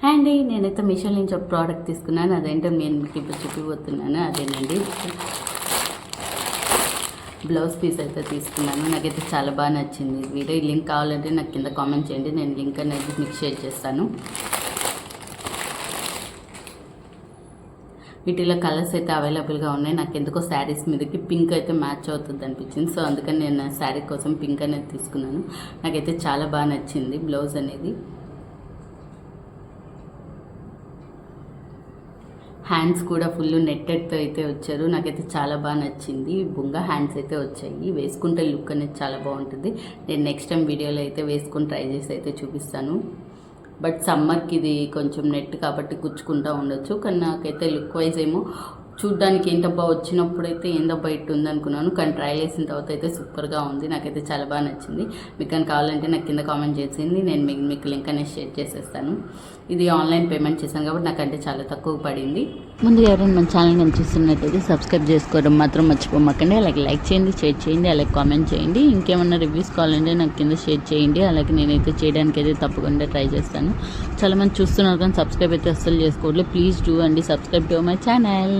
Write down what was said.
Hi అండి, నేనైతే మీషో నుంచి ఒక ప్రోడక్ట్ తీసుకున్నాను. అదేంటో నేను మీకు ఇప్పుడు చూపిపోతున్నాను. అదేనండి బ్లౌజ్ పీస్ అయితే తీసుకున్నాను. నాకైతే చాలా బాగా నచ్చింది. వీడియో లింక్ కావాలంటే నాకు కింద కామెంట్ చేయండి, నేను లింక్ అనేది మీకు షేర్ చేస్తాను. వీటిలో కలర్స్ అయితే అవైలబుల్గా ఉన్నాయి. నాకు ఎందుకో శారీస్ మీదకి పింక్ అయితే మ్యాచ్ అవుతుంది అనిపించింది. సో అందుకని నేను శారీ కోసం పింక్ అనేది తీసుకున్నాను. నాకైతే చాలా బాగా నచ్చింది బ్లౌజ్ అనేది. హ్యాండ్స్ కూడా ఫుల్ నెట్టెడ్తో అయితే వచ్చారు. నాకైతే చాలా బాగా నచ్చింది. బుంగా హ్యాండ్స్ అయితే వచ్చాయి. వేసుకుంటే లుక్ అనేది చాలా బాగుంటుంది. నేను నెక్స్ట్ టైం వీడియోలో అయితే వేసుకొని ట్రై చేసి అయితే చూపిస్తాను. బట్ సమ్మర్కి ఇది కొంచెం నెట్ కాబట్టి కుచ్చుకుంటూ ఉండొచ్చు. కానీ నాకైతే లుక్ వైజ్ ఏమో చూడ్డానికి ఏంటబ్బా వచ్చినప్పుడైతే ఏందబ్బా ఇట్టు ఉందనుకున్నాను. కానీ ట్రయల్ వేసిన తర్వాత అయితే సూపర్గా ఉంది. నాకైతే చాలా బాగా నచ్చింది. మీకు కానీ కావాలంటే నాకు కింద కామెంట్ చేసింది, నేను మీకు లింక్ అనేది షేర్ చేసేస్తాను. ఇది ఆన్లైన్ పేమెంట్ చేశాను కాబట్టి నాకంటే చాలా తక్కువ పడింది. ముందు ఎవరైనా మన ఛానల్ కానీ చూస్తున్నట్టయితే సబ్స్క్రైబ్ చేసుకోవడం మాత్రం మర్చిపోమాకండి. అలాగే లైక్ చేయండి, షేర్ చేయండి, అలాగే కామెంట్ చేయండి. ఇంకేమన్నా రివ్యూస్ కావాలంటే నాకు కింద షేర్ చేయండి. అలాగే నేనైతే చేయడానికి అయితే తప్పకుండా ట్రై చేస్తాను. చాలామంది చూస్తున్నారు కానీ సబ్స్క్రైబ్ అయితే అస్సలు చేసుకోవట్లేదు. ప్లీజ్ డూ అండి, సబ్స్క్రైబ్ టు మై ఛానల్.